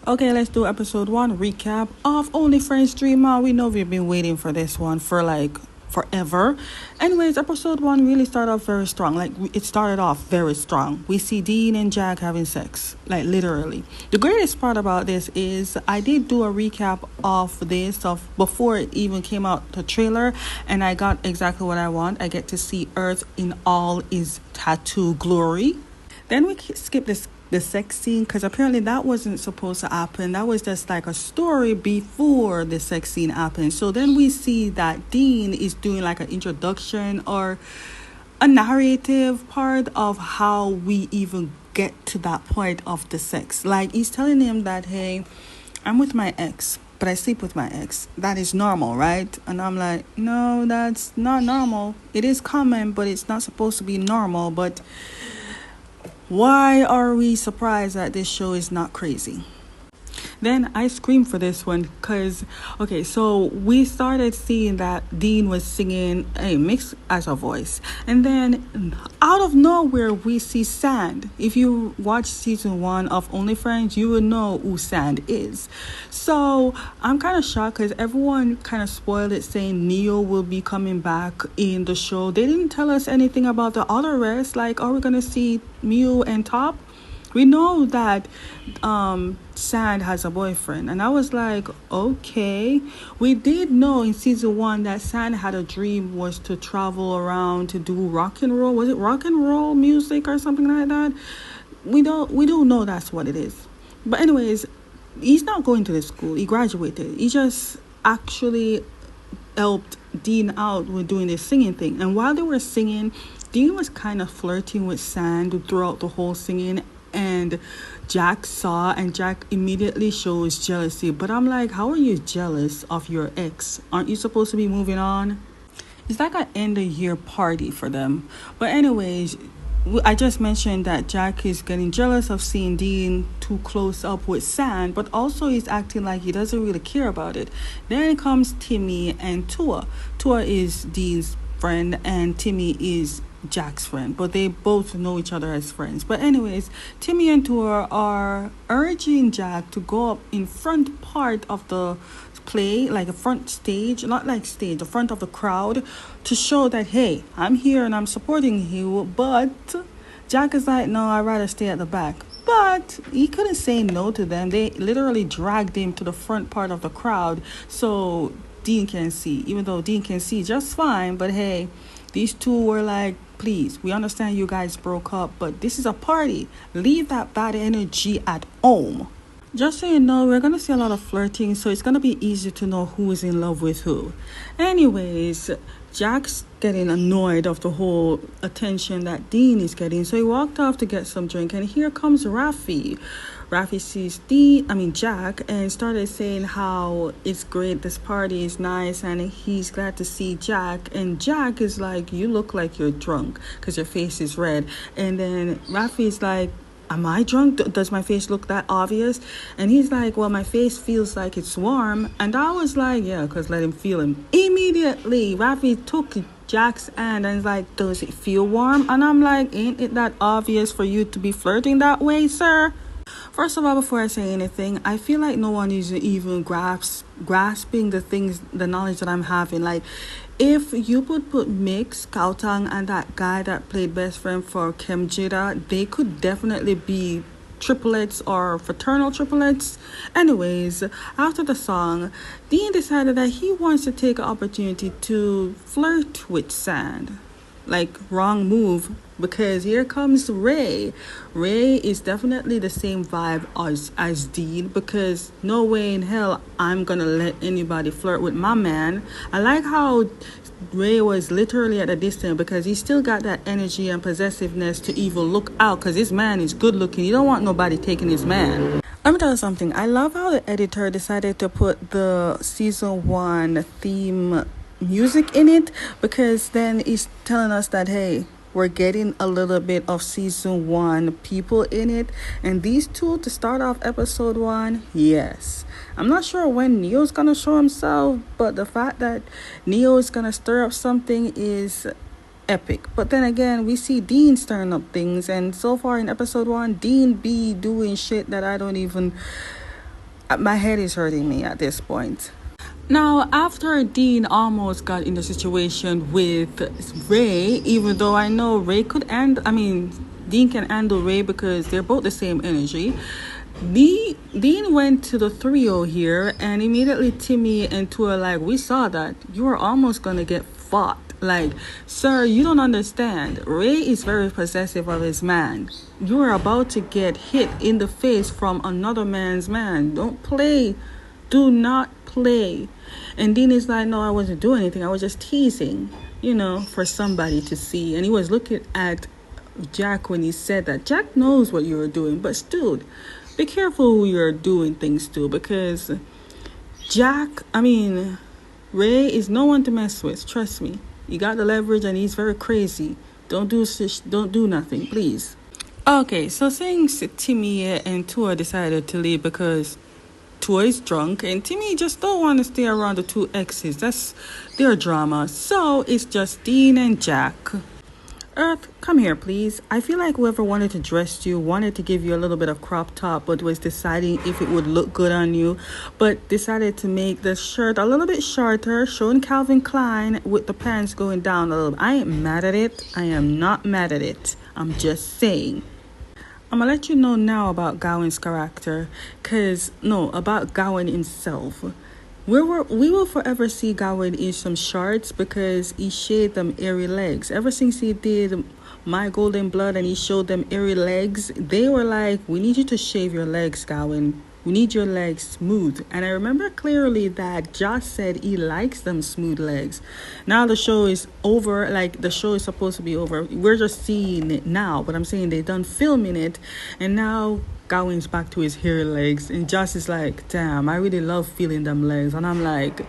Okay, let's do episode 1 recap of Only Friends Dreamer. We know we've been waiting for this one for like forever. Anyways, episode 1 really started off very strong. Like, it started off very strong. We see Dean and Jack having sex, like literally. The greatest part about this is I did do a recap of this of before it even came out, the trailer, and I got exactly what I want. I get to see Earth in all its tattoo glory. Then we skip the sex scene because apparently that wasn't supposed to happen. That was just like a story before the sex scene happened. So then we see that Dean is doing like an introduction or a narrative part of how we even get to that point of the sex. Like, he's telling him that, hey, I'm with my ex, but I sleep with my ex. That is normal, right? And I'm like, no, that's not normal. It is common, but it's not supposed to be normal. But why are we surprised that this show is not crazy? Then I screamed for this one because, okay, so we started seeing that Dean was singing a mix as a voice. And then out of nowhere, we see Sand. If you watch season 1 of Only Friends, you will know who Sand is. So I'm kind of shocked because everyone kind of spoiled it saying Neo will be coming back in the show. They didn't tell us anything about the other rest. Like, are we going to see Mew and Top? We know that Sand has a boyfriend, and I was like, okay. We did know in season 1 that Sand had a dream was to travel around to do rock and roll. Was it rock and roll music or something like that? We don't know that's what it is. But anyways, he's not going to the school. He graduated. He just actually helped Dean out with doing this singing thing. And while they were singing, Dean was kind of flirting with Sand throughout the whole singing. And Jack saw, and Jack immediately shows jealousy. But I'm like, how are you jealous of your ex? Aren't you supposed to be moving on? It's like an end of year party for them. But anyways, I just mentioned that Jack is getting jealous of seeing Dean too close up with Sand, but also he's acting like he doesn't really care about it. Then comes Timmy and Tua. Tua is Dean's friend and Timmy is Jack's friend, but they both know each other as friends. But anyways, Timmy and Tua are urging Jack to go up in front part of the play, like a front stage, not like stage, the front of the crowd, to show that, hey, I'm here and I'm supporting you. But Jack is like, no, I'd rather stay at the back. But he couldn't say no to them. They literally dragged him to the front part of the crowd so Dean can see, even though Dean can see just fine. But hey, these two were like, please, we understand you guys broke up, but this is a party. Leave that bad energy at home. Just so you know, we're going to see a lot of flirting, so it's going to be easy to know who is in love with who. Anyways, Jack's getting annoyed of the whole attention that Dean is getting, so he walked off to get some drink, and here comes Rafi. Rafi sees Jack, and started saying how it's great, this party is nice, and he's glad to see Jack. And Jack is like, you look like you're drunk because your face is red. And then Rafi is like, am I drunk? Does my face look that obvious? And he's like, well, my face feels like it's warm. And I was like, yeah, because let him feel him. Immediately, Rafi took Jack's hand and is like, does it feel warm? And I'm like, ain't it that obvious for you to be flirting that way, sir? First of all, before I say anything, I feel like no one is even grasping the knowledge that I'm having. Like, if you would put Mix, Kautang, and that guy that played best friend for Kem Jida, they could definitely be triplets or fraternal triplets. Anyways, after the song, Dean decided that he wants to take an opportunity to flirt with Sand. Like, wrong move, because here comes Ray. Ray is definitely the same vibe as Dean, because no way in hell I'm gonna let anybody flirt with my man. I like how Ray was literally at a distance because he still got that energy and possessiveness to even look out, because his man is good looking. You don't want nobody taking his man. Let me tell you something. I love how the editor decided to put the season 1 theme music in it, because then it's telling us that, hey, we're getting a little bit of season 1 people in it. And these two to start off episode 1, yes. I'm not sure when Neo's gonna show himself, but the fact that Neo is gonna stir up something is epic. But then again, we see Dean stirring up things, and so far in episode 1, Dean be doing shit that I don't even My head is hurting me at this point. Now, after Dean almost got in the situation with Ray, even though I know Ray could Dean can handle Ray because they're both the same energy. Dean went to the trio here, and immediately Timmy and Tua like, we saw that you were almost gonna get fought. Like, sir, you don't understand. Ray is very possessive of his man. You are about to get hit in the face from another man's man. Don't play. Do not play. And Dean is like, no, I wasn't doing anything. I was just teasing, for somebody to see. And he was looking at Jack when he said that. Jack knows what you were doing, but dude, be careful who you're doing things to, because Ray is no one to mess with. Trust me. You got the leverage, and he's very crazy. Don't do nothing, please. Okay, so since Timmy and Tua decided to leave because Tua is drunk and Timmy just don't want to stay around the two exes. That's their drama. So it's just Dean and Jack. Earth, come here, please. I feel like whoever wanted to dress you wanted to give you a little bit of crop top, but was deciding if it would look good on you, but decided to make the shirt a little bit shorter, showing Calvin Klein with the pants going down a little bit. I ain't mad at it. I am not mad at it. I'm just saying. I'm gonna let you know now about Gawain's character, about Gawain himself. We will forever see Gawain in some shorts because he shaved them airy legs. Ever since he did My Golden Blood and he showed them airy legs, they were like, we need you to shave your legs, Gawain. We need your legs smooth. And I remember clearly that Josh said he likes them smooth legs. Now the show is over. Like, the show is supposed to be over. We're just seeing it now. But I'm saying they done filming it. And now Gawain's back to his hairy legs. And Josh is like, damn, I really love feeling them legs. And I'm like,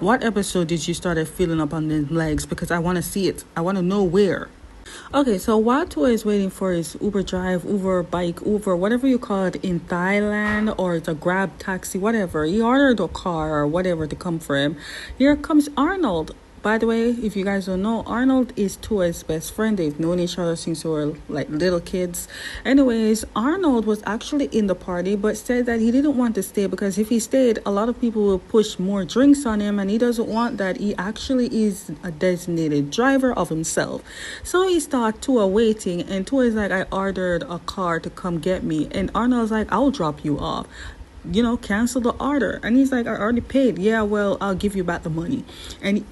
what episode did you start feeling up on them legs? Because I want to see it. I want to know where. Okay, so while Tua is waiting for his Uber drive, Uber bike, Uber, whatever you call it in Thailand, or it's a Grab taxi, whatever, he ordered a car or whatever to come for him. Here comes Arnold. By the way, if you guys don't know, Arnold is Tua's best friend. They've known each other since they were like little kids. Anyways, Arnold was actually in the party, but said that he didn't want to stay because if he stayed, a lot of people will push more drinks on him, and he doesn't want that. He actually is a designated driver of himself. So he started Tua waiting, and Tua is like, I ordered a car to come get me. And Arnold's like, I'll drop you off. Cancel the order. And he's like, I already paid. Yeah, well, I'll give you back the money. And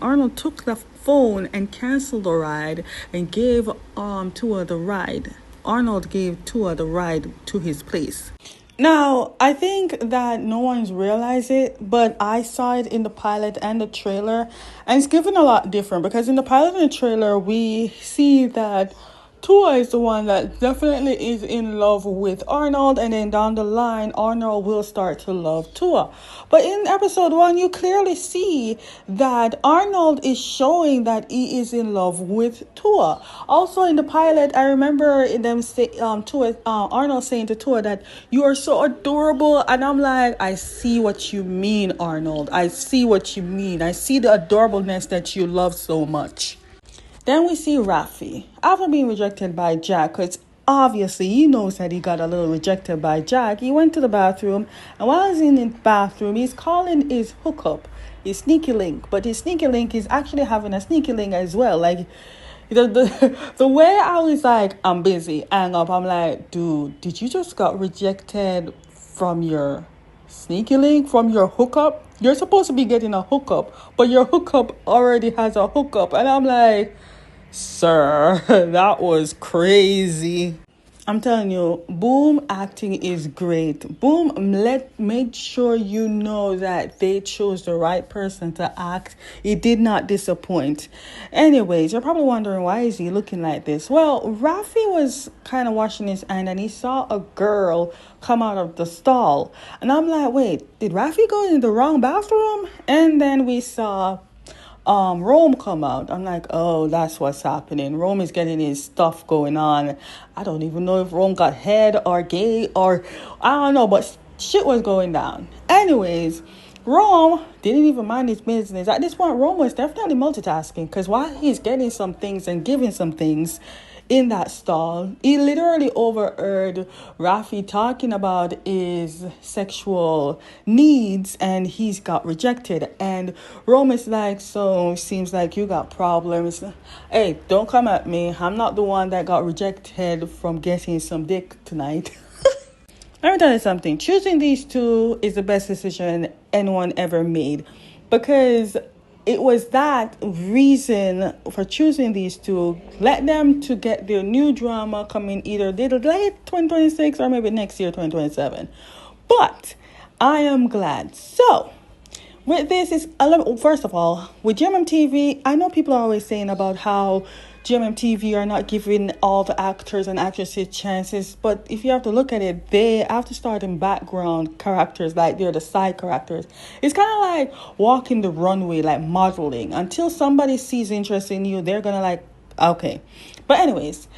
Arnold took the phone and canceled the ride and gave Tua the ride. Arnold gave Tua the ride to his place. Now, I think that no one's realized it, but I saw it in the pilot and the trailer, and it's given a lot different because in the pilot and the trailer, we see that Tua is the one that definitely is in love with Arnold, and then down the line, Arnold will start to love Tua. But in episode 1, you clearly see that Arnold is showing that he is in love with Tua. Also in the pilot, I remember them Arnold saying to Tua that you are so adorable, and I'm like, I see what you mean, Arnold. I see what you mean. I see the adorableness that you love so much. Then we see Rafi. After being rejected by Jack, because obviously he knows that he got a little rejected by Jack, he went to the bathroom. And while he's in the bathroom, he's calling his hookup, his sneaky link. But his sneaky link is actually having a sneaky link as well. Like, the way I was like, I'm busy, hang up. I'm like, dude, did you just got rejected from your sneaky link, from your hookup? You're supposed to be getting a hookup, but your hookup already has a hookup. And I'm like, sir, that was crazy. I'm telling you, Boom acting is great. Boom made sure you know that they chose the right person to act. It did not disappoint. Anyways, you're probably wondering, why is he looking like this? Well, Rafi was kind of washing his hand and he saw a girl come out of the stall. And I'm like, wait, did Rafi go in the wrong bathroom? And then we saw Rome come out. I'm like, oh, that's what's happening. Rome is getting his stuff going on. I don't even know if Rome got head or gay or I don't know, but shit was going down. Anyways, Rome didn't even mind his business. At this point, Rome was definitely multitasking because while he's getting some things and giving some things, in that stall. He literally overheard Rafi talking about his sexual needs and he's got rejected. And Rome is like, so seems like you got problems. Hey, don't come at me. I'm not the one that got rejected from getting some dick tonight. Let me tell you something. Choosing these two is the best decision anyone ever made because it was that reason for choosing these two. Let them to get their new drama coming either late 2026 or maybe next year 2027. But I am glad. So with this is first of all with GMMTV, I know people are always saying about how GMMTV are not giving all the actors and actresses chances, but if you have to look at it, they have to start in background characters, like they're the side characters. It's kind of like walking the runway, like modeling. Until somebody sees interest in you, they're gonna like, okay. But anyways,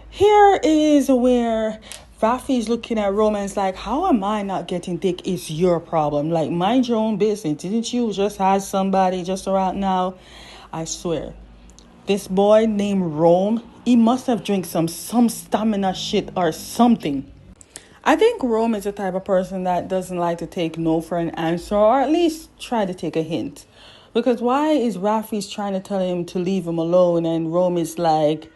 here is where Rafi's looking at Roman's like, how am I not getting dick? It's your problem. Like, mind your own business. Didn't you just have somebody just around now? I swear. This boy named Rome, he must have drank some stamina shit or something. I think Rome is the type of person that doesn't like to take no for an answer, or at least try to take a hint. Because why is Rafi's trying to tell him to leave him alone and Rome is like,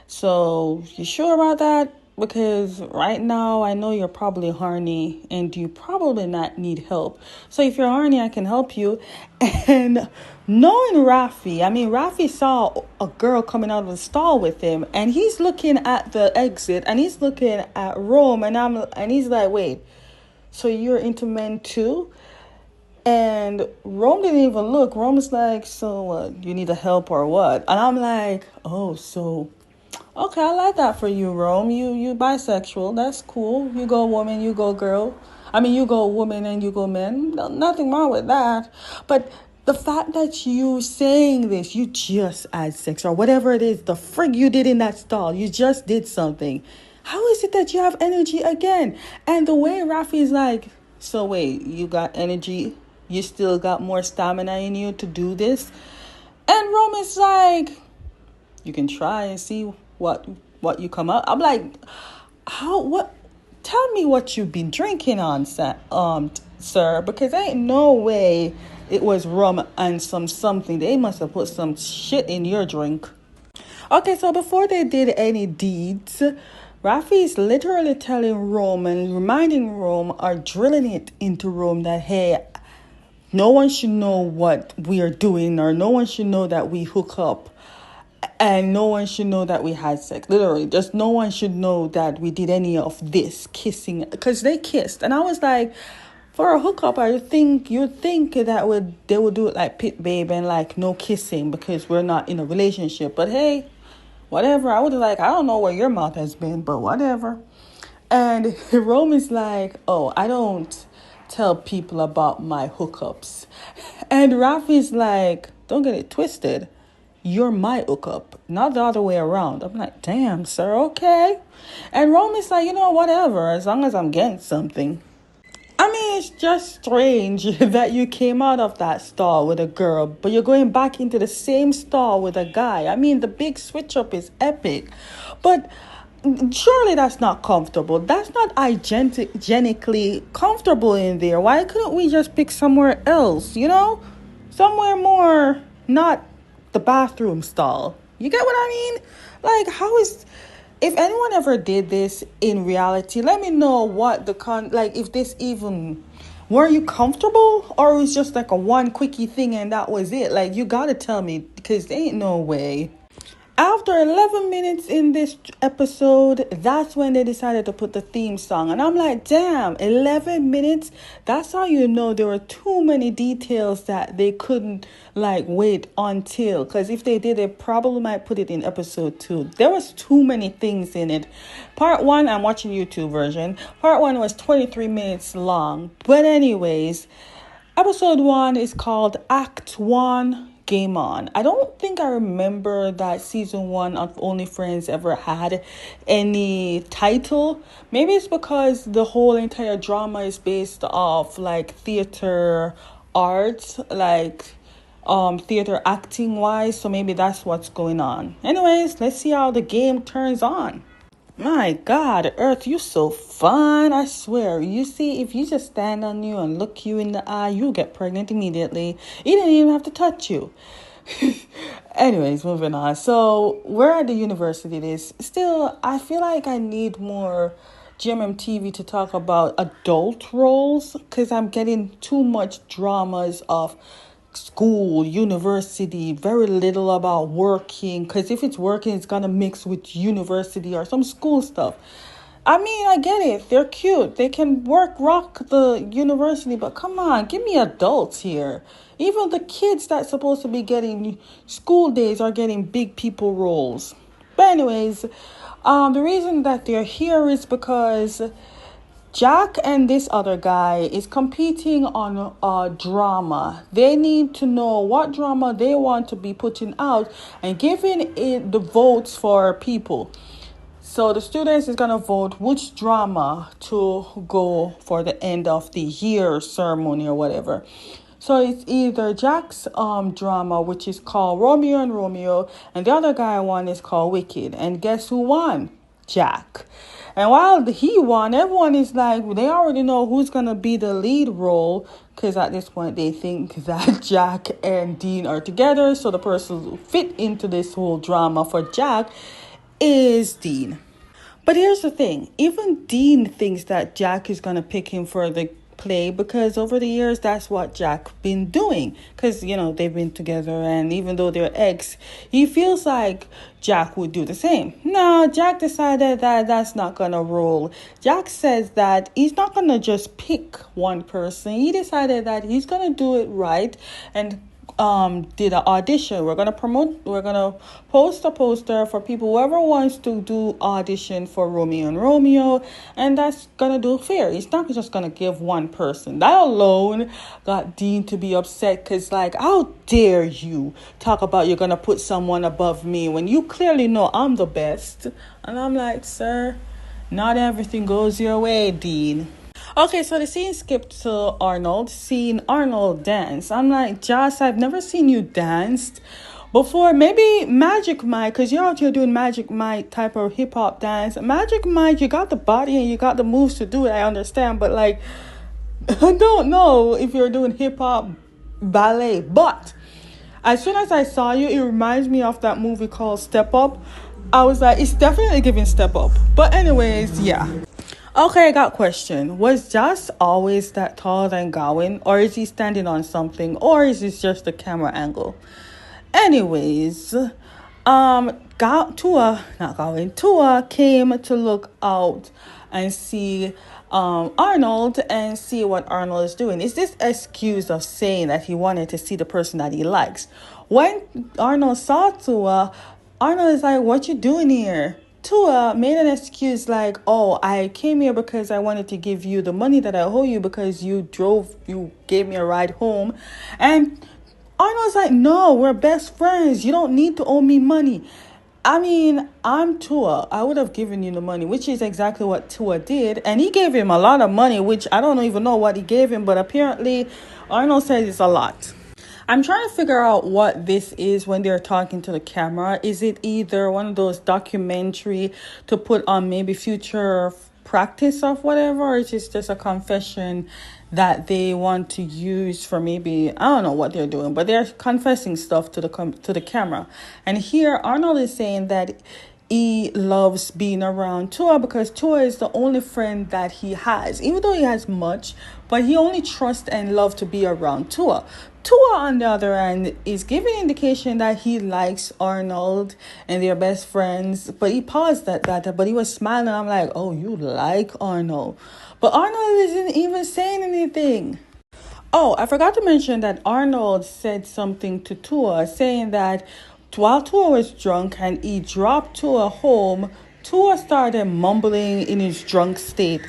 so you sure about that? Because right now I know you're probably horny and you probably not need help. So if you're horny, I can help you. And knowing Rafi, I mean, Rafi saw a girl coming out of the stall with him and he's looking at the exit and he's looking at Rome and he's like, wait, so you're into men too? And Rome didn't even look. Rome is like, so what? You need a help or what? And I'm like, oh, so okay, I like that for you, Rome. You bisexual. That's cool. You go woman, you go girl. I mean, you go woman and you go men. No, nothing wrong with that. But the fact that you saying this, you just had sex or whatever it is, the frig you did in that stall, you just did something. How is it that you have energy again? And the way Rafi is like, so wait, you got energy? You still got more stamina in you to do this? And Rome is like, you can try and see what you come up. I'm like, what? Tell me what you've been drinking on, sir, because ain't no way it was rum and something. They must have put some shit in your drink. Okay, so before they did any deeds, Rafi is literally telling Rome and reminding Rome or drilling it into Rome that, hey, no one should know what we are doing or no one should know that we hook up. And no one should know that we had sex. Literally, just no one should know that we did any of this kissing. Because they kissed. And I was like, for a hookup, you'd think that they would do it like Pit Babe and like no kissing because we're not in a relationship. But hey, whatever. I would have like, I don't know where your mouth has been, but whatever. And Rome is like, oh, I don't tell people about my hookups. And Rafi's like, don't get it twisted. You're my hookup, not the other way around. I'm like, damn, sir, okay. And Rome is like, whatever, as long as I'm getting something. I mean, it's just strange that you came out of that stall with a girl, but you're going back into the same stall with a guy. I mean, the big switch up is epic. But surely that's not comfortable. That's not hygienically comfortable in there. Why couldn't we just pick somewhere else, Somewhere more not the bathroom stall. You get what I mean? Like, if anyone ever did this in reality, let me know what if this even, were you comfortable or it was just like a one quickie thing and that was it? Like, you gotta tell me because there ain't no way. After 11 minutes in this episode, that's when they decided to put the theme song. And I'm like, damn, 11 minutes? That's how you know there were too many details that they couldn't, wait until. Because if they did, they probably might put it in episode 2. There was too many things in it. Part 1, I'm watching YouTube version. Part 1 was 23 minutes long. But anyways, episode 1 is called Act 1. Game On. I don't think I remember that season 1 of Only Friends ever had any title. Maybe it's because the whole entire drama is based off theater arts, theater acting wise, so maybe that's what's going on. Anyways, let's see how the game turns on. My God, Earth, you so fun. I swear. You see, if you just stand on you and look you in the eye, you get pregnant immediately. He didn't even have to touch you. Anyways, moving on. So we're at the university. This still, I feel like I need more GMM TV to talk about adult roles because I'm getting too much dramas of school, university, very little about working. Because if it's working, it's gonna mix with university or some school stuff. I mean, I get it. They're cute. They can rock the university, but come on, give me adults here. Even the kids that's supposed to be getting school days are getting big people roles. But anyways, the reason that they're here is because Jack and this other guy is competing on a drama. They need to know what drama they want to be putting out and giving it the votes for people. So the students is gonna vote which drama to go for the end of the year ceremony or whatever. So it's either Jack's drama, which is called Romeo and Romeo, and the other guy one is called Wicked. And guess who won? Jack. And while he won, everyone is like, they already know who's gonna be the lead role, because at this point they think that Jack and Dean are together. So the person who fit into this whole drama for Jack is Dean. But here's the thing, even Dean thinks that Jack is going to pick him for the play because over the years, that's what Jack been doing. Because, they've been together and even though they're ex, he feels like Jack would do the same. No, Jack decided that that's not going to roll. Jack says that he's not going to just pick one person. He decided that he's going to do it right and did an audition. We're gonna post a poster for people, whoever wants to do audition for Romeo and Romeo, and that's gonna do fair. He's not just gonna give one person. That alone got Dean to be upset because how dare you talk about you're gonna put someone above me when you clearly know I'm the best. And I'm like, sir, not everything goes your way, Dean. Okay, so the scene skipped to Arnold, seeing Arnold dance. I'm like, Joss, I've never seen you dance before. Maybe Magic Mike, because you're out here doing Magic Mike type of hip-hop dance. Magic Mike, you got the body and you got the moves to do it, I understand. But, I don't know if you're doing hip-hop ballet. But as soon as I saw you, it reminds me of that movie called Step Up. I was like, it's definitely giving Step Up. But anyways, yeah. Okay, I got a question. Was Joss always that taller than Gawain? Or is he standing on something? Or is this just a camera angle? Anyways, Tua came to look out and see Arnold and see what Arnold is doing. Is this excuse of saying that he wanted to see the person that he likes? When Arnold saw Tua, Arnold is like, what you doing here? Tua made an excuse like, oh, I came here because I wanted to give you the money that I owe you because you gave me a ride home. And Arnold's like, no, we're best friends. You don't need to owe me money. I mean, I'm Tua. I would have given you the money, which is exactly what Tua did. And he gave him a lot of money, which I don't even know what he gave him, but apparently Arnold says it's a lot. I'm trying to figure out what this is when they're talking to the camera. Is it either one of those documentary to put on maybe future practice of whatever, or is it just a confession that they want to use for maybe, I don't know what they're doing, but they're confessing stuff to the camera. And here Arnold is saying that he loves being around Tua because Tua is the only friend that he has, even though he has much, but he only trusts and loves to be around Tua. Tua, on the other hand, is giving indication that he likes Arnold and they're best friends. But he paused at that, but he was smiling. I'm like, oh, you like Arnold. But Arnold isn't even saying anything. Oh, I forgot to mention that Arnold said something to Tua, saying that while Tua was drunk and he dropped Tua home, Tua started mumbling in his drunk state.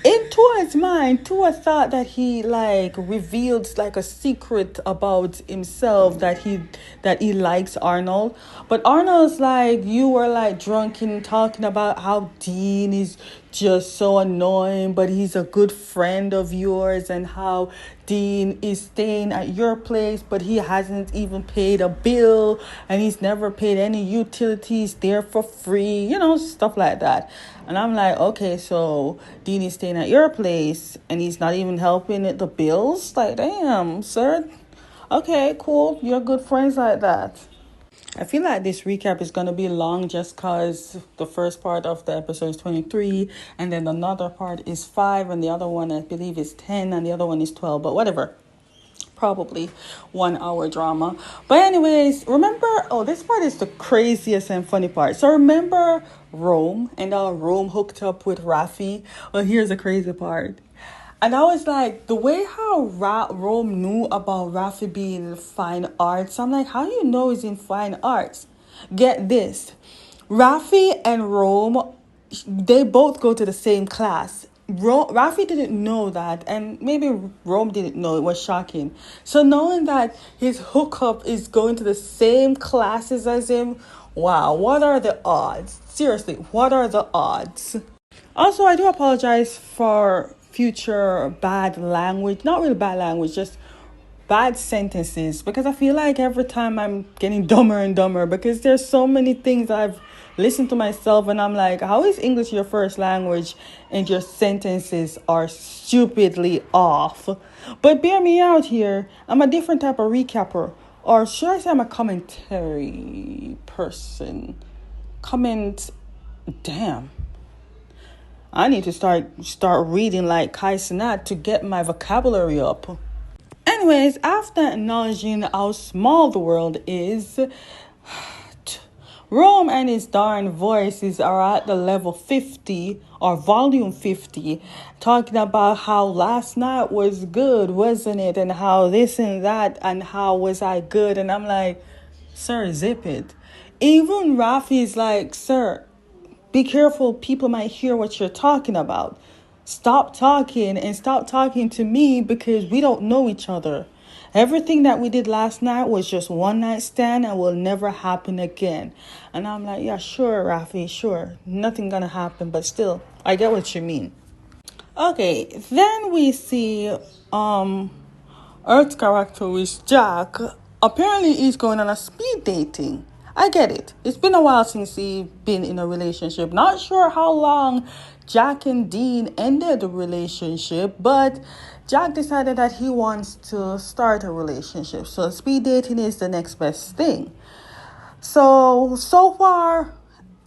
In Tua's mind, Tua thought that he revealed a secret about himself that he likes Arnold. But Arnold's like, you were drunk and talking about how Dean is just so annoying, but he's a good friend of yours, and how Dean is staying at your place, but he hasn't even paid a bill, and he's never paid any utilities there for free, stuff like that. And I'm like, okay, so Dean is staying at your place and he's not even helping with the bills? Like, damn, sir. Okay, cool. You're good friends like that. I feel like this recap is going to be long just because the first part of the episode is 23, and then another part is 5, and the other one I believe is 10, and the other one is 12, but whatever. Probably 1 hour drama. But anyways, remember, this part is the craziest and funny part. So remember Rome, and how Rome hooked up with Raffi? Well, here's the crazy part. And I was like, the way how Rome knew about Raffi being in fine arts, I'm like, how do you know he's in fine arts? Get this. Raffi and Rome, they both go to the same class. Raffi didn't know that, and maybe Rome didn't know. It was shocking. So knowing that his hookup is going to the same classes as him, wow, what are the odds? Seriously, what are the odds? Also, I do apologize for future bad language. Not really bad language, just bad sentences. Because I feel like every time I'm getting dumber and dumber. Because there's so many things I've listened to myself and I'm like, how is English your first language and your sentences are stupidly off? But bear me out here. I'm a different type of recapper. Or should I say I'm a commentary person? Damn. I need to start reading like Kai Cenat to get my vocabulary up. Anyways, after acknowledging how small the world is, Rome and his darn voices are at the level 50 or volume 50, talking about how last night was good, wasn't it? And how this and that, and how was I good? And I'm like, sir, zip it. Even Raffi's like, sir, be careful, people might hear what you're talking about. Stop talking and stop talking to me because we don't know each other. Everything that we did last night was just one night stand and will never happen again. And I'm like, yeah, sure, Raffi, sure. Nothing gonna happen, but still, I get what you mean. Okay, then we see Earth's character, who is Jack. Apparently he's going on a speed dating. I get it. It's been a while since he's been in a relationship. Not sure how long Jack and Dean ended the relationship, but Jack decided that he wants to start a relationship. So speed dating is the next best thing. So far,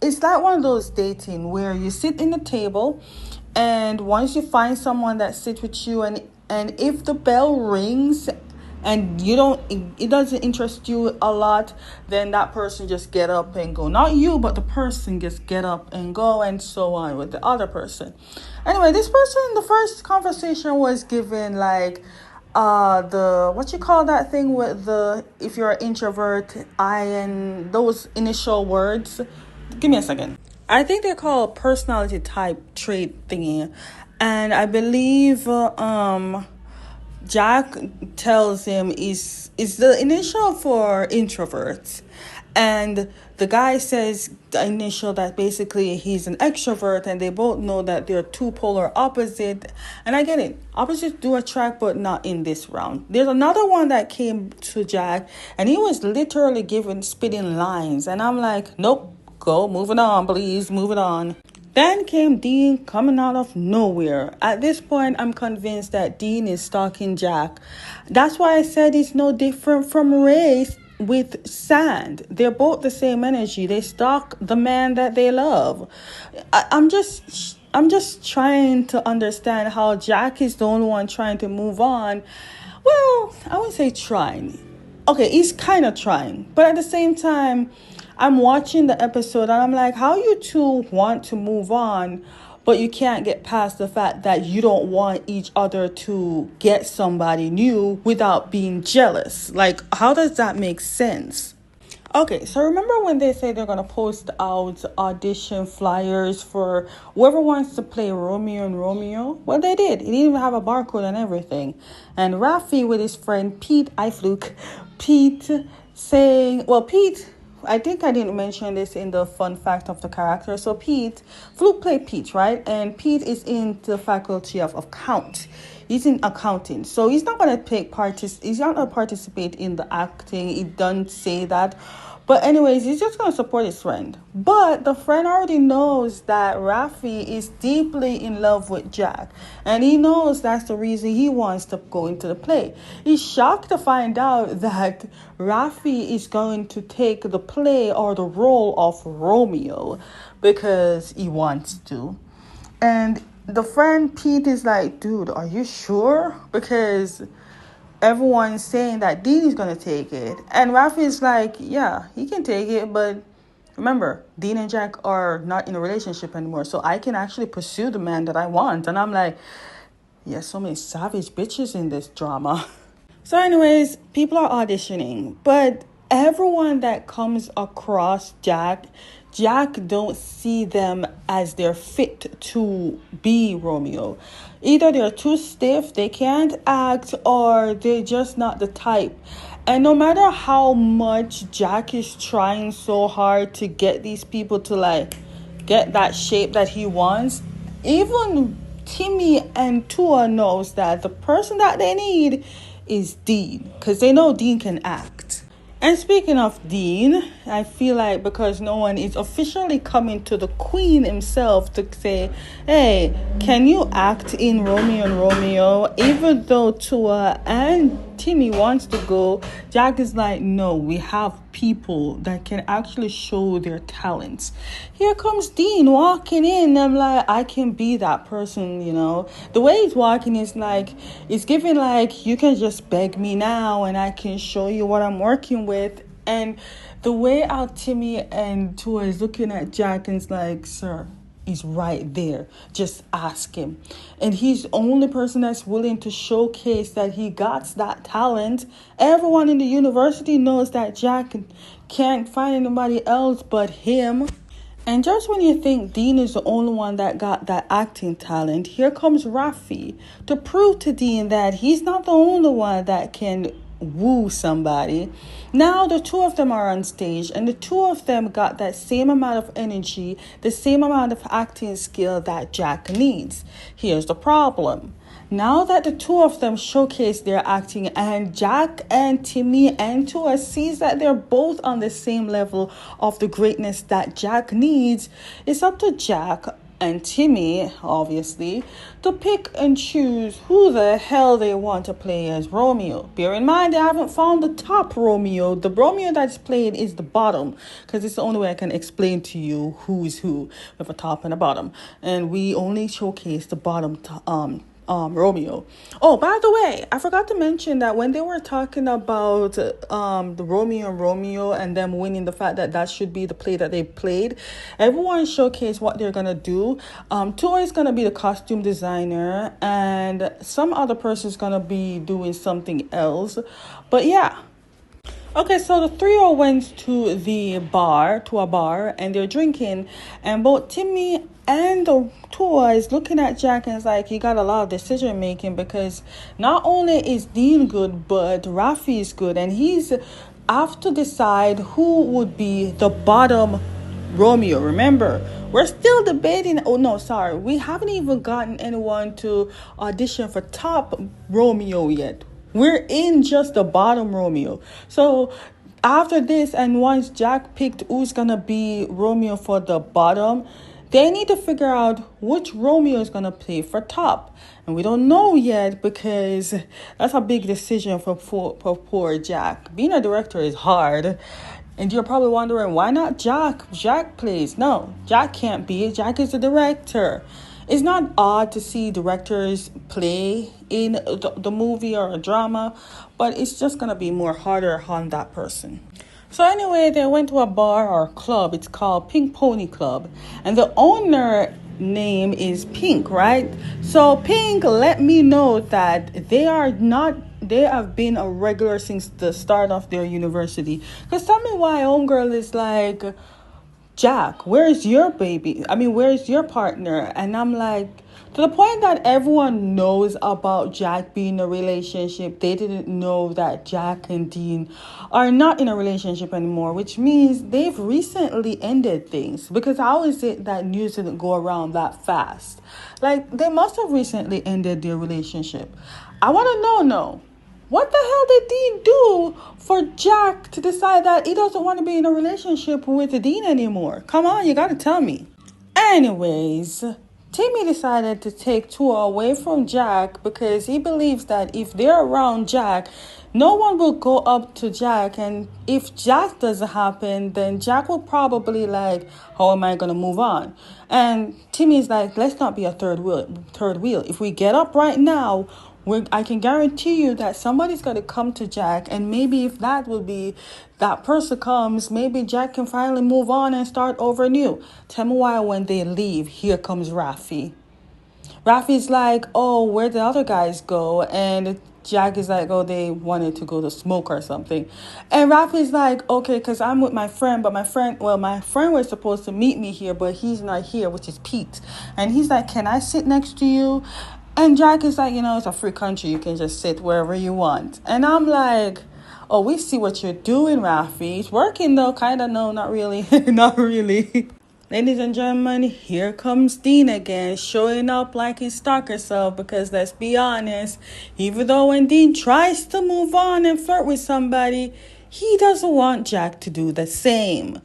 it's like one of those dating where you sit in the table and once you find someone that sits with you and if the bell rings and it doesn't interest you a lot, then that person just get up and go. Not you, but the person just get up and go, and so on with the other person. Anyway, this person, the first conversation was given like the what you call that thing with the if you're an introvert, I and those initial words. Give me a second. I think they call personality type trait thingy, and I believe Jack tells him is the initial for introverts, and the guy says the initial that basically he's an extrovert, and they both know that they're two polar opposite. And I get it, opposites do attract, but not in this round. There's another one that came to Jack, and he was literally spitting lines, and I'm like, nope, go, moving on, please, moving on. Then came Dean coming out of nowhere. At this point, I'm convinced that Dean is stalking Jack. That's why I said he's no different from Ray with Sand. They're both the same energy. They stalk the man that they love. I'm just trying to understand how Jack is the only one trying to move on. Well, I wouldn't say trying. Okay, he's kind of trying. But at the same time, I'm watching the episode and I'm like, how you two want to move on, but you can't get past the fact that you don't want each other to get somebody new without being jealous. Like, how does that make sense? Okay, so remember when they say they're going to post out audition flyers for whoever wants to play Romeo and Romeo? Well, they did. It didn't even have a barcode and everything. And Raffi with his friend Pete, Pete saying, well, Pete, I think I didn't mention this in the fun fact of the character. So Pete, Flute played Pete, right? And Pete is in the faculty of account. He's in accounting, so he's not gonna he's not gonna participate in the acting. He doesn't say that, but anyways, he's just gonna support his friend. But the friend already knows that Rafi is deeply in love with Jack, and he knows that's the reason he wants to go into the play. He's shocked to find out that Rafi is going to take the play or the role of Romeo because he wants to. And the friend Pete is like, dude, are you sure? Because everyone's saying that Dean is going to take it. And Rafi is like, yeah, he can take it. But remember, Dean and Jack are not in a relationship anymore. So I can actually pursue the man that I want. And I'm like, yeah, so many savage bitches in this drama. So anyways, people are auditioning. But everyone that comes across Jack don't see them as they're fit to be Romeo. Either they're too stiff, they can't act, or they're just not the type. And no matter how much Jack is trying so hard to get these people to like get that shape that he wants, even Timmy and Tua knows that the person that they need is Dean, because they know Dean can act. And speaking of Dean, I feel like because no one is officially coming to the Queen himself to say, hey, can you act in Romeo and Romeo? Even though Tua and Timmy wants to go, Jack is like, no, we have people that can actually show their talents. Here comes Dean walking in. I'm like, I can be that person, you know. The way he's walking is like, it's giving like, you can just beg me now and I can show you what I'm working with. And the way our Timmy and Tua is looking at Jack and it's like, sir, he's right there. Just ask him. And he's the only person that's willing to showcase that he got that talent. Everyone in the university knows that Jack can't find anybody else but him. And just when you think Dean is the only one that got that acting talent, here comes Rafi to prove to Dean that he's not the only one that can woo somebody. Now the two of them are on stage and the two of them got that same amount of energy, the same amount of acting skill that Jack needs. Here's the problem. Now that the two of them showcase their acting and Jack and Timmy and Tua sees that they're both on the same level of the greatness that Jack needs, it's up to Jack and Timmy, obviously, to pick and choose who the hell they want to play as Romeo. Bear in mind, they haven't found the top Romeo. The Romeo that's played is the bottom, because it's the only way I can explain to you who is who with a top and a bottom. And we only showcase the bottom Romeo. Oh, by the way, I forgot to mention that when they were talking about the Romeo and Romeo and them winning, the fact that that should be the play that they played, everyone showcased what they're gonna do. Tua is gonna be the costume designer and some other person is gonna be doing something else. But yeah. Okay, so the trio went to a bar, and they're drinking, and both Timmy and the Tua is looking at Jack and it's like, he got a lot of decision making because not only is Dean good, but Rafi is good, and he's have to decide who would be the bottom Romeo. Remember, we're still debating. Oh no, sorry, we haven't even gotten anyone to audition for top Romeo yet. We're in just the bottom Romeo. So after this, and once Jack picked who's gonna be Romeo for the bottom, they need to figure out which Romeo is gonna play for top. And we don't know yet because that's a big decision for poor Jack. Being a director is hard. And you're probably wondering, why not Jack? Jack plays. No, Jack can't be. Jack is the director. It's not odd to see directors play in the movie or a drama, but it's just going to be more harder on that person. So anyway, they went to a bar or club. It's called Pink Pony Club. And the owner name is Pink, right? So Pink let me know that they have been a regular since the start of their university. Because tell me why homegirl is like, Jack, where's your baby? I mean, where's your partner? And I'm like, To the point that everyone knows about Jack being in a relationship. They didn't know that Jack and Dean are not in a relationship anymore, which means they've recently ended things. Because how is it that news didn't go around that fast? Like, they must have recently ended their relationship. I want to know, no. What the hell did Dean do for Jack to decide that he doesn't want to be in a relationship with Dean anymore? Come on, you got to tell me. Anyways, Timmy decided to take Tua away from Jack because he believes that if they're around Jack, no one will go up to Jack. And if Jack doesn't happen, then Jack will probably like, how am I going to move on? And Timmy's like, let's not be a third wheel. If we get up right now, I can guarantee you that somebody's going to come to Jack, and maybe if that person comes, maybe Jack can finally move on and start over new. Tell me why when they leave, here comes Rafi. Rafi's like, oh, where'd the other guys go? And Jack is like, oh, they wanted to go to smoke or something. And Rafi's like, okay, because I'm with my friend, but my friend was supposed to meet me here, but he's not here, which is Pete. And he's like, can I sit next to you? And Jack is like, it's a free country. You can just sit wherever you want. And I'm like, oh, we see what you're doing, Rafi. It's working, though. Kind of, no, not really. Not really. Ladies and gentlemen, here comes Dean again, showing up like his stalker self. Because let's be honest, even though when Dean tries to move on and flirt with somebody, he doesn't want Jack to do the same.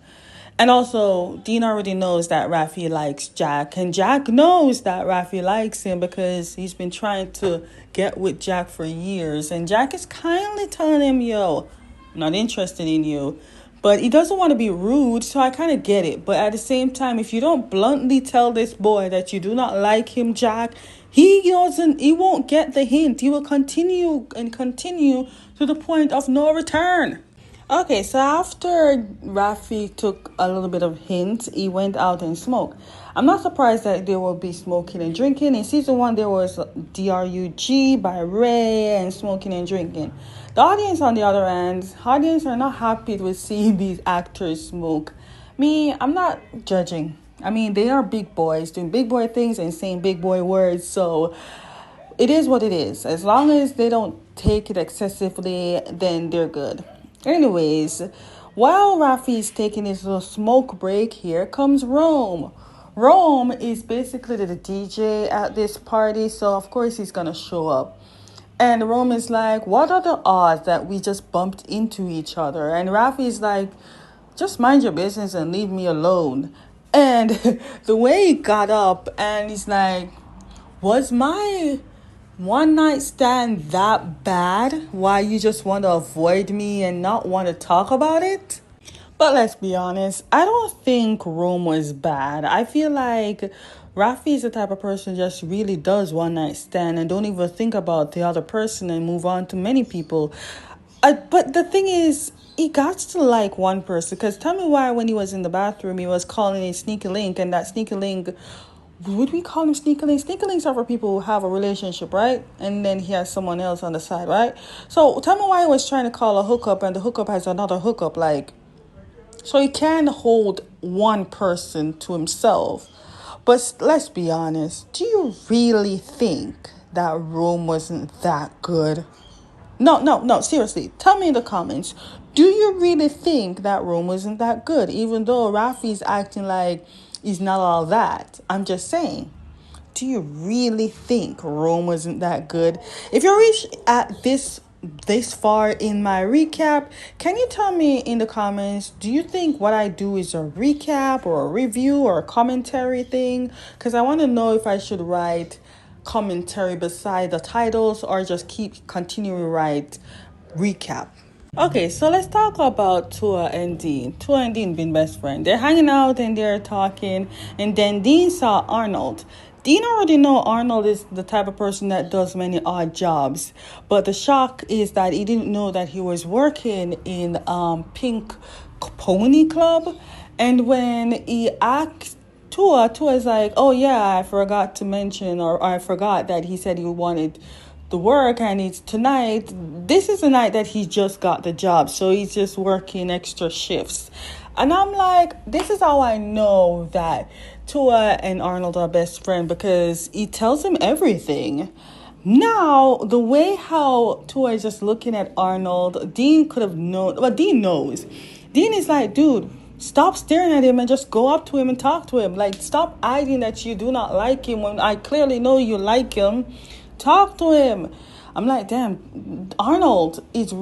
And also, Dean already knows that Rafi likes Jack. And Jack knows that Rafi likes him because he's been trying to get with Jack for years. And Jack is kindly telling him, yo, I'm not interested in you. But he doesn't want to be rude, so I kind of get it. But at the same time, if you don't bluntly tell this boy that you do not like him, Jack, he won't get the hint. He will continue to the point of no return. Okay, so after Rafi took a little bit of hint, he went out and smoked. I'm not surprised that there will be smoking and drinking. In season 1, there was DRUG by Ray and smoking and drinking. The audience, on the other hand, are not happy with seeing these actors smoke. Me, I'm not judging. I mean, they are big boys doing big boy things and saying big boy words, so it is what it is. As long as they don't take it excessively, then they're good. Anyways, while Rafi is taking his little smoke break, here comes Rome. Rome is basically the DJ at this party, so of course he's going to show up. And Rome is like, what are the odds that we just bumped into each other? And Rafi is like, just mind your business and leave me alone. And the way he got up and he's like, was my one night stand that bad? Why you just want to avoid me and not want to talk about it? But let's be honest, I don't think Rome was bad. I feel like Rafi is the type of person just really does one night stand and don't even think about the other person and move on to many people. But the thing is, he got to like one person. Because tell me why when he was in the bathroom, he was calling it Sneaky Link, and that Sneaky Link, would we call him Sneaky Link? Sneaky Links are for people who have a relationship, right? And then he has someone else on the side, right? So tell me why he was trying to call a hookup and the hookup has another hookup. Like, so he can hold one person to himself. But let's be honest. Do you really think that Rome wasn't that good? No, seriously. Tell me in the comments. Do you really think that Rome wasn't that good? Even though Rafi's acting like he's not all that. I'm just saying. Do you really think Rome wasn't that good? If you reach at this far in my recap, can you tell me in the comments, do you think what I do is a recap or a review or a commentary thing? Because I want to know if I should write commentary beside the titles or just continue to write recap. Okay, so let's talk about Tua and Dean. Tua and Dean been best friends. They're hanging out and they're talking, and then Dean saw Arnold. Dean already know Arnold is the type of person that does many odd jobs, but the shock is that he didn't know that he was working in Pink Pony Club. And when he asked Tua's like, oh yeah, I forgot to mention, or I forgot that he said he wanted the work, and it's tonight. This is the night that he just got the job, so he's just working extra shifts. And I'm like, this is how I know that Tua and Arnold are best friends, because he tells him everything. Now, the way how Tua is just looking at Arnold, Dean could have known. Well, Dean knows. Dean is like, dude, stop staring at him and just go up to him and talk to him. Like, stop hiding that you do not like him when I clearly know you like him. Talk to him. I'm like, damn, Arnold is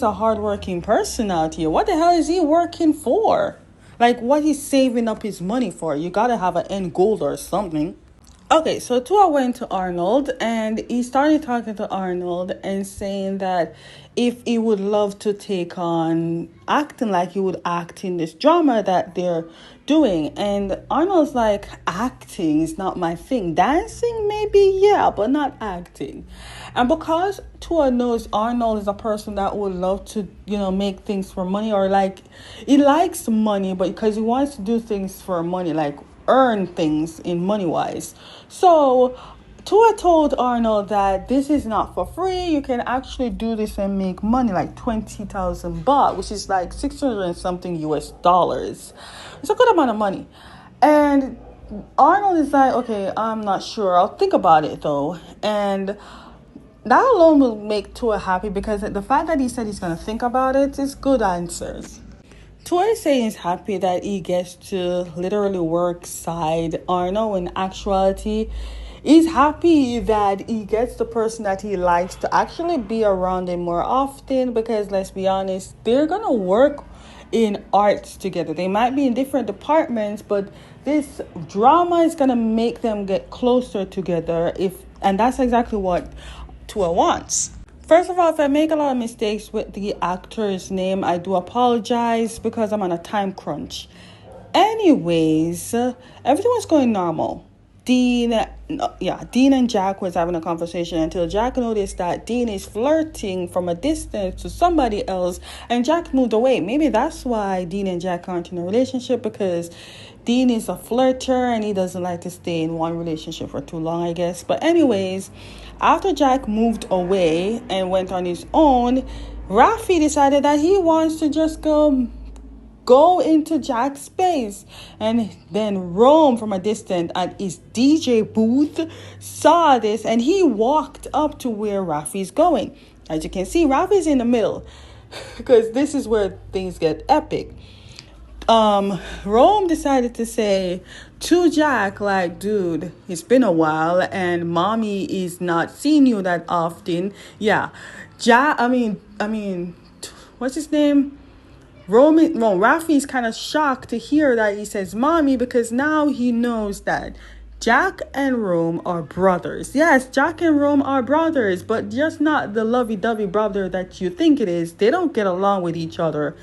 a hardworking person out here. What the hell is he working for? Like, what he's saving up his money for? You gotta have an end goal or something. Okay, so Tua went to Arnold and he started talking to Arnold and saying that if he would love to take on acting like he would act in this drama that they're doing. And Arnold's like, acting is not my thing. Dancing, maybe, yeah, but not acting. And because Tua knows Arnold is a person that would love to, make things for money, or like, he likes money, but because he wants to do things for money, like earn things in money wise. So Tua told Arnold that this is not for free. You can actually do this and make money, like 20,000 baht, which is like 600 and something US dollars. It's a good amount of money. And Arnold is like, okay, I'm not sure. I'll think about it though. And that alone will make Tua happy, because the fact that he said he's going to think about it is good answers. Tua is saying he's happy that he gets to literally work side Arnold. In actuality, he's happy that he gets the person that he likes to actually be around him more often, because let's be honest, they're going to work in arts together. They might be in different departments, but this drama is going to make them get closer together, and that's exactly what Tua wants. First of all, if I make a lot of mistakes with the actor's name, I do apologize, because I'm on a time crunch. Anyways, everything was going normal. Dean and Jack was having a conversation until Jack noticed that Dean is flirting from a distance to somebody else, and Jack moved away. Maybe that's why Dean and Jack aren't in a relationship, because Dean is a flirter and he doesn't like to stay in one relationship for too long, I guess. But anyways, after Jack moved away and went on his own, Rafi decided that he wants to just go into Jack's space. And then Rome, from a distance at his DJ booth, saw this and he walked up to where Rafi's going. As you can see, Rafi's in the middle, because this is where things get epic. Rome decided to say to Jack, like, dude, it's been a while and mommy is not seeing you that often. Yeah. What's his name? Rafi's kind of shocked to hear that he says mommy, because now he knows that Jack and Rome are brothers. Yes, Jack and Rome are brothers, but just not the lovey-dovey brother that you think it is. They don't get along with each other.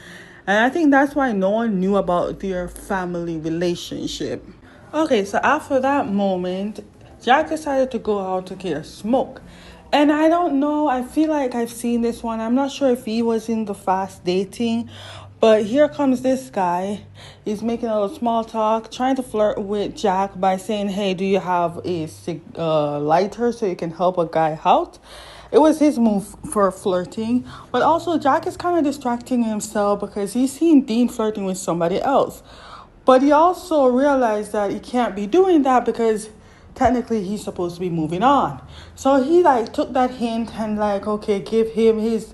And I think that's why no one knew about their family relationship. Okay, so after that moment, Jack decided to go out to get a smoke. And I don't know, I feel like I've seen this one. I'm not sure if he was in the fast dating, but here comes this guy. He's making a little small talk, trying to flirt with Jack by saying, hey, do you have a lighter so you can help a guy out? It was his move for flirting. But also, Jack is kind of distracting himself because he's seen Dean flirting with somebody else. But he also realized that he can't be doing that because technically he's supposed to be moving on. So he took that hint and okay, give him his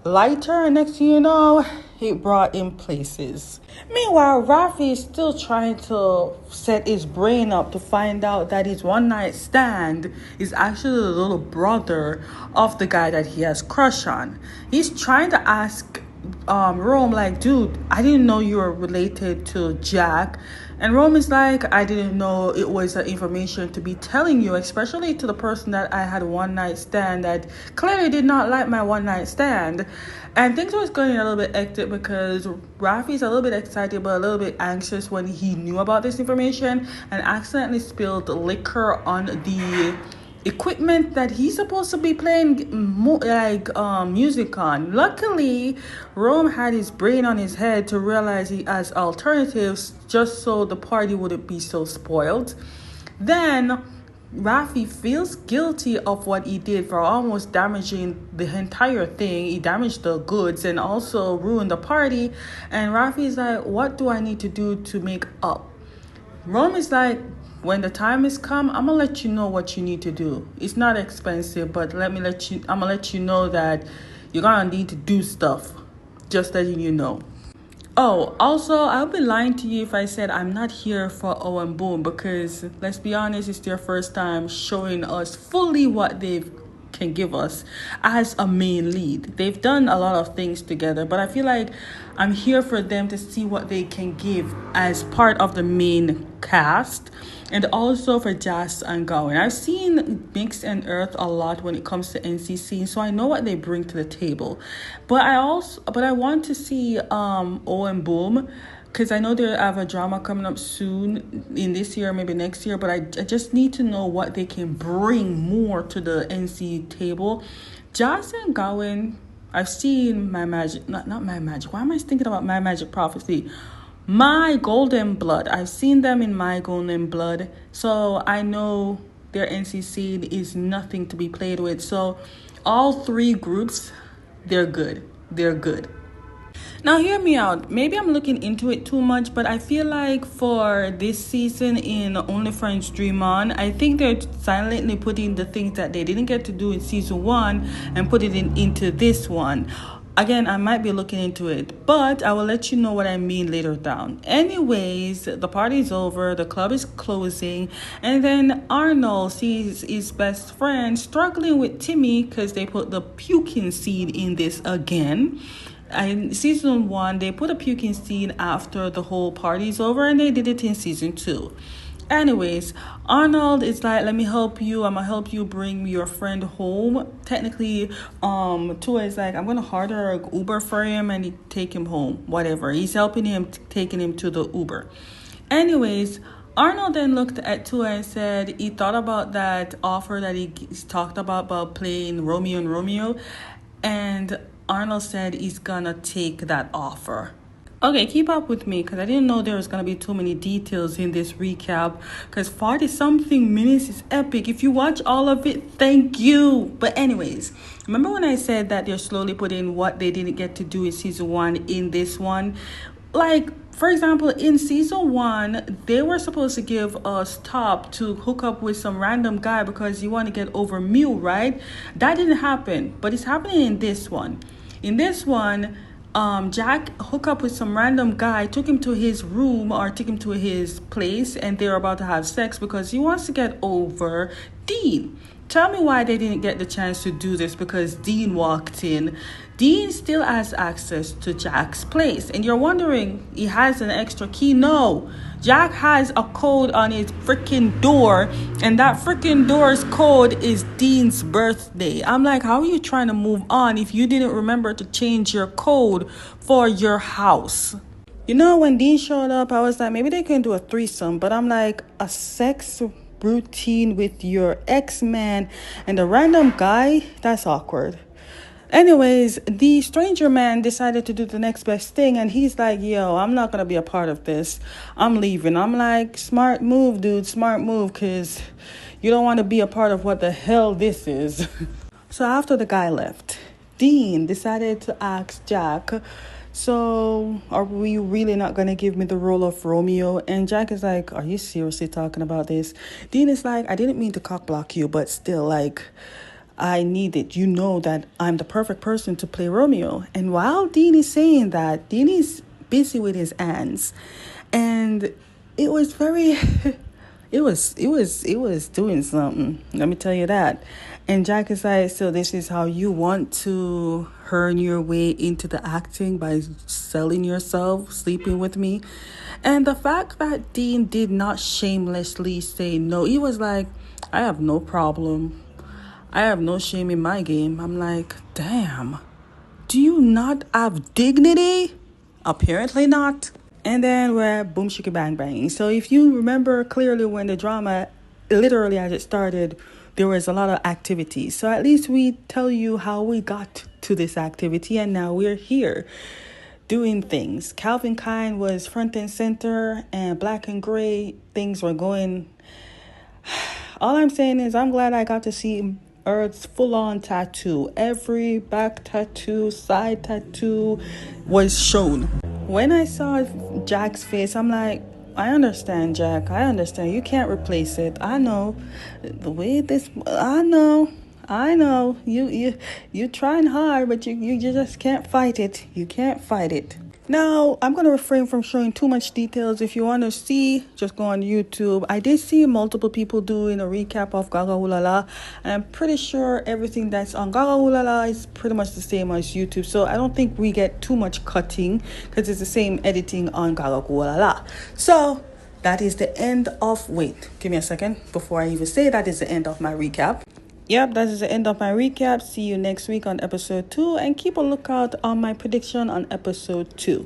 lighter, and next thing you know, he brought him places. Meanwhile, Rafi is still trying to set his brain up to find out that his one night stand is actually the little brother of the guy that he has crush on. He's trying to ask Rome, dude, I didn't know you were related to Jack. And Rome is like, I didn't know it was information to be telling you, especially to the person that I had a one night stand that clearly did not like my one night stand. And things was going a little bit hectic because Rafi's a little bit excited but a little bit anxious when he knew about this information and accidentally spilled liquor on the equipment that he's supposed to be playing music on. Luckily, Rome had his brain on his head to realize he has alternatives just so the party wouldn't be so spoiled. Then Rafi feels guilty of what he did for almost damaging the entire thing. He damaged the goods and also ruined the party. And Rafi's like, what do I need to do to make up? Rome is like, when the time is come, I'm gonna let you know what you need to do. It's not expensive, but I'm gonna let you know that you're gonna need to do stuff. Just letting you know. Oh, also, I'll be lying to you if I said I'm not here for Owen Boom, because let's be honest, it's their first time showing us fully what they can give us as a main lead. They've done a lot of things together, but I feel like I'm here for them to see what they can give as part of the main cast, and also for Jas and Gowan. I've seen Mix and Earth a lot when it comes to NCC, so I know what they bring to the table. But I want to see Owen Boom, because I know they have a drama coming up soon in this year, maybe next year, but I just need to know what they can bring more to the NC table. Jas and Gowan, I've seen My Magic, not My Magic. Why am I thinking about My Magic Prophecy? My Golden Blood. I've seen them in My Golden Blood, so I know their NC scene is nothing to be played with. So all three groups, they're good. They're good. Now, hear me out. Maybe I'm looking into it too much, but I feel like for this season in Only Friends Dream On, I think they're silently putting the things that they didn't get to do in season 1 and put it into this one. Again, I might be looking into it, but I will let you know what I mean later down. Anyways, the party's over, the club is closing, and then Arnold sees his best friend struggling with Timmy because they put the puking scene in this again. In season 1, they put a puking scene after the whole party's over, and they did it in season 2. Anyways, Arnold is like, let me help you. I'm gonna help you bring your friend home. Technically, Tua is like, I'm gonna order an Uber for him and take him home. Whatever. He's helping him, taking him to the Uber. Anyways, Arnold then looked at Tua and said he thought about that offer that he talked about playing Romeo and Romeo. And Arnold said he's gonna take that offer. Okay, keep up with me, because I didn't know there was going to be too many details in this recap, because 40-something minutes is epic. If you watch all of it, thank you. But anyways, remember when I said that they're slowly putting what they didn't get to do in season 1 in this one? Like, for example, in season 1, they were supposed to give us Top to hook up with some random guy because you want to get over Mew, right? That didn't happen, but it's happening in this one. In this one, Jack hooked up with some random guy, took him to his room or took him to his place, and they're about to have sex because he wants to get over Dean. Tell me why they didn't get the chance to do this because Dean walked in. Dean still has access to Jack's place, and you're wondering, he has an extra key? No. Jack has a code on his freaking door, and that freaking door's code is Dean's birthday. I'm like, how are you trying to move on if you didn't remember to change your code for your house? You know, when Dean showed up, I was like, maybe they can do a threesome, but I'm like, a sex routine with your ex-man and a random guy? That's awkward. Anyways, the stranger man decided to do the next best thing, and he's like, yo, I'm not going to be a part of this. I'm leaving. I'm like, smart move, dude, smart move, because you don't want to be a part of what the hell this is. So after the guy left, Dean decided to ask Jack, so are we really not going to give me the role of Romeo? And Jack is like, are you seriously talking about this? Dean is like, I didn't mean to cock block you, but still, like, I need it. You know that I'm the perfect person to play Romeo. And while Dean is saying that, Dean is busy with his hands. And it was very, it was doing something. Let me tell you that. And Jack is like, so this is how you want to earn your way into the acting, by selling yourself, sleeping with me? And the fact that Dean did not shamelessly say no, he was like, I have no problem. I have no shame in my game. I'm like, damn, do you not have dignity? Apparently not. And then we're boom, shiki, bang, bang. So if you remember clearly when the drama, literally as it started, there was a lot of activity. So at least we tell you how we got to this activity, and now we're here doing things. Calvin Klein was front and center, and Black and Gray, things were going all I'm saying is I'm glad I got to see Earth's full-on tattoo. Every back tattoo, side tattoo was shown. When I saw Jack's face, I'm like, I understand, Jack. I understand. You can't replace it. I know. The way this, I know. I know. You trying hard, but you just can't fight it. You can't fight it. Now, I'm going to refrain from showing too much details. If you want to see, just go on YouTube. I did see multiple people doing a recap of Gaga Ulala, and I'm pretty sure everything that's on Gaga Ulala is pretty much the same as YouTube. So I don't think we get too much cutting because it's the same editing on Gaga Ulala. So that is the end of, wait, give me a second before I even say that is the end of my recap. Yep, that is the end of my recap. See you next week on episode 2 and keep a lookout on my prediction on episode 2.